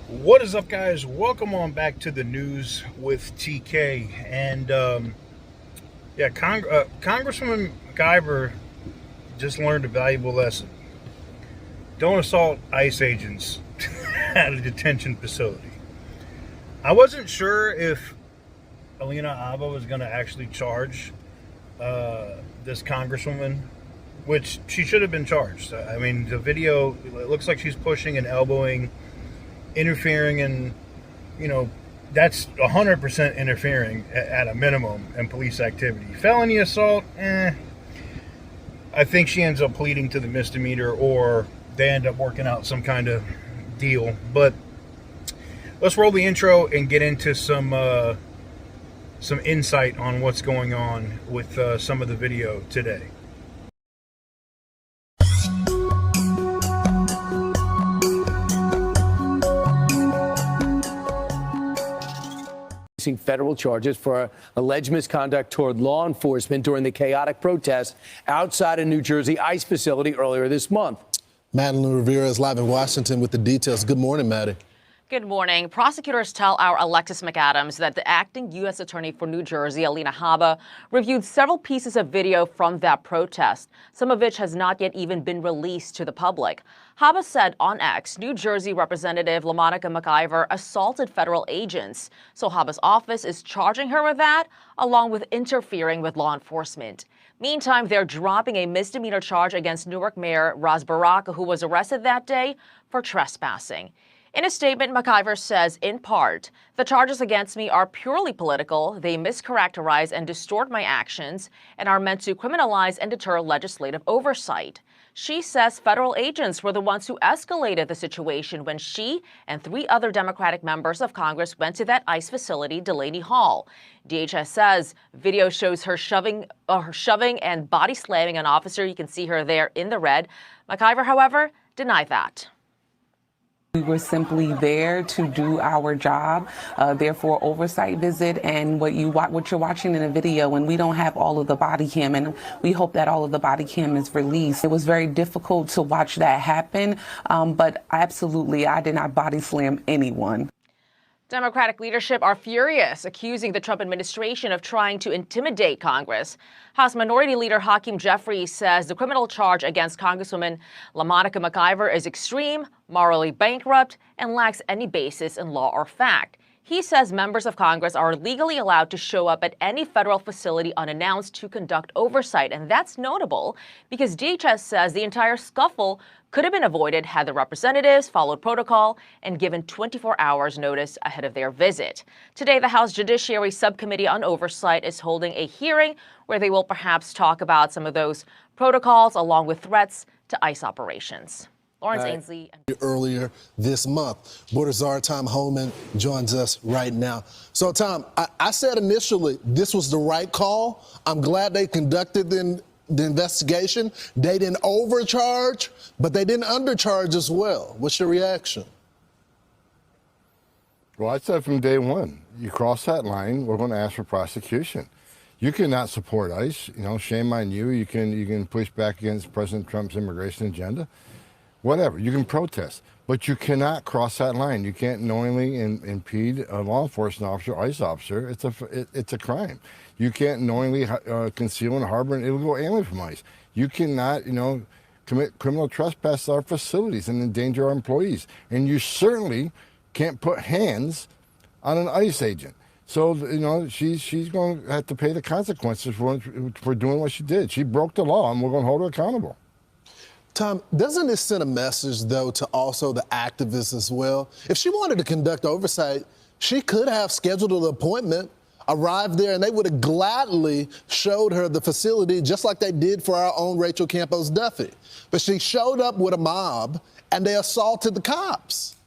What is up, guys? Welcome on back to the news with TK. And Congresswoman McIver just learned a valuable lesson. Don't assault ICE agents at a detention facility. I wasn't sure if LaMonica was going to actually charge this congresswoman, which she should have been charged. I mean, the video, it looks like she's pushing and elbowing, interfering, and that's 100% interfering at a minimum in police activity. Felony assault, I think she ends up pleading to the misdemeanor, or they end up working out some kind of deal. But let's roll the intro and get into some insight on what's going on with some of the video today. Facing federal charges for alleged misconduct toward law enforcement during the chaotic protest outside a New Jersey ICE facility earlier this month. Madeline Rivera is live in Washington with the details. Good morning, Maddie. Good morning. Prosecutors tell our Alexis McAdams that the acting U.S. Attorney for New Jersey, Alina Habba, reviewed several pieces of video from that protest, some of which has not yet even been released to the public. Habba said on X, New Jersey Representative LaMonica McIver assaulted federal agents. So Habba's office is charging her with that, along with interfering with law enforcement. Meantime, they're dropping a misdemeanor charge against Newark Mayor Ras Baraka, who was arrested that day for trespassing. In a statement, McIver says, in part, the charges against me are purely political. They mischaracterize and distort my actions and are meant to criminalize and deter legislative oversight. She says federal agents were the ones who escalated the situation when she and 3 other Democratic members of Congress went to that ICE facility, Delaney Hall. DHS says video shows her shoving and body slamming an officer. You can see her there in the red. McIver, however, denied that. We were simply there to do our job, therefore oversight visit, and what you're watching in the video, and we don't have all of the body cam, and we hope that all of the body cam is released. It was very difficult to watch that happen, but absolutely, I did not body slam anyone. Democratic leadership are furious, accusing the Trump administration of trying to intimidate Congress. House Minority Leader Hakeem Jeffries says the criminal charge against Congresswoman LaMonica McIver is extreme, morally bankrupt, and lacks any basis in law or fact. He says members of Congress are legally allowed to show up at any federal facility unannounced to conduct oversight. And that's notable because DHS says the entire scuffle could have been avoided had the representatives followed protocol and given 24 hours notice ahead of their visit. Today, the House Judiciary Subcommittee on Oversight is holding a hearing where they will perhaps talk about some of those protocols along with threats to ICE operations. Lawrence Ainsley. Earlier this month, Border Czar Tom Holman joins us right now. So, Tom, I said initially this was the right call. I'm glad they conducted the investigation. They didn't overcharge, but they didn't undercharge as well. What's your reaction? Well, I said from day one, you cross that line, we're going to ask for prosecution. You cannot support ICE. Shame on you. You can push back against President Trump's immigration agenda. Whatever, you can protest, but you cannot cross that line. You can't knowingly impede a law enforcement officer, ICE officer. It's a crime. You can't knowingly conceal and harbor an illegal alien from ICE. You cannot, commit criminal trespass at our facilities and endanger our employees. And you certainly can't put hands on an ICE agent. So, she's going to have to pay the consequences for doing what she did. She broke the law, and we're going to hold her accountable. Tom, doesn't this send a message, though, to also the activists as well? If she wanted to conduct oversight, she could have scheduled an appointment, arrived there, and they would have gladly showed her the facility, just like they did for our own Rachel Campos Duffy. But she showed up with a mob, and they assaulted the cops.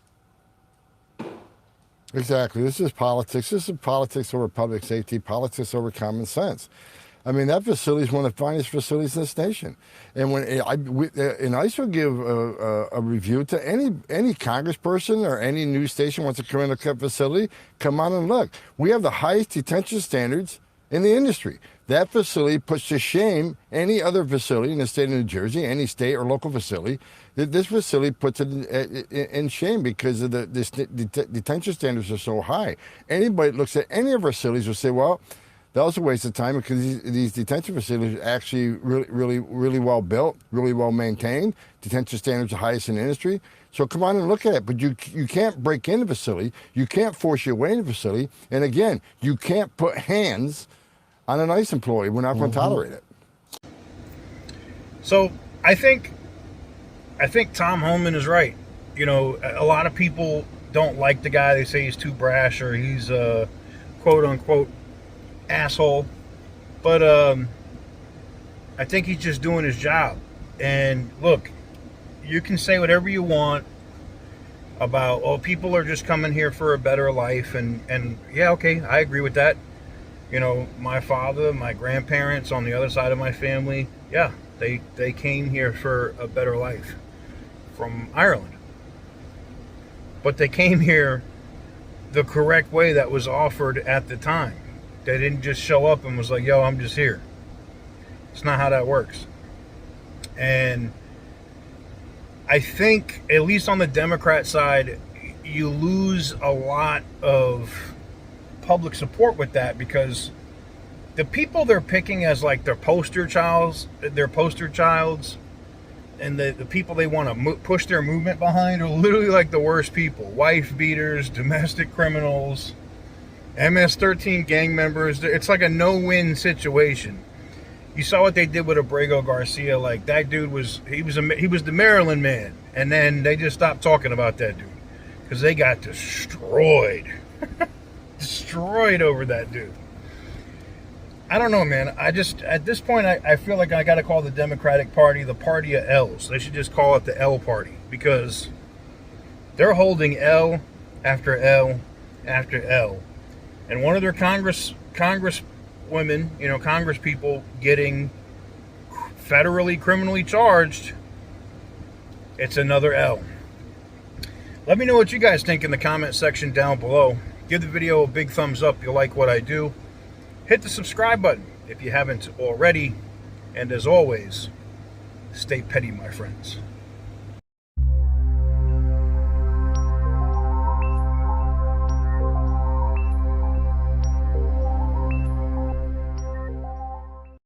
Exactly. This is politics. This is politics over public safety, politics over common sense. I mean, that facility is one of the finest facilities in this nation. And when ICE will give a review to any congressperson or any news station wants to come in a facility, come on and look. We have the highest detention standards in the industry. that facility puts to shame any other facility in the state of New Jersey, any state or local facility. This facility puts it in shame because of the detention standards are so high. Anybody that looks at any of our facilities will say, well, that was a waste of time because these detention facilities are actually really well built, really well maintained. Detention standards are highest in the industry. So come on and look at it. But you can't break into the facility. You can't force your way into the facility. And again, you can't put hands on an ICE employee. We're not going to tolerate it. So I think Tom Holman is right. You know, a lot of people don't like the guy. They say he's too brash or he's a quote unquote asshole. But I think he's just doing his job. And look, you can say whatever you want about, oh, people are just coming here for a better life. And yeah, okay, I agree with that. You know, my father, my grandparents on the other side of my family, yeah, they came here for a better life from Ireland. But they came here the correct way that was offered at the time. They didn't just show up and was like, yo, I'm just here. It's not how that works. And I think, at least on the Democrat side, you lose a lot of public support with that because the people they're picking as like their poster childs, and the people they want to push their movement behind are literally like the worst people. Wife beaters, domestic criminals, MS-13 gang members. It's like a no-win situation. You saw what they did with Abrego Garcia. Like, that dude was the Maryland man. And then they just stopped talking about that dude because they got destroyed. Destroyed over that dude. I don't know, man. I just, at this point, I feel like I got to call the Democratic Party the party of L's. They should just call it the L party because they're holding L after L after L. And one of their congresswomen, you know, Congress people getting federally criminally charged, it's another L. Let me know what you guys think in the comment section down below. Give the video a big thumbs up if you like what I do. Hit the subscribe button if you haven't already. And as always, stay petty, my friends.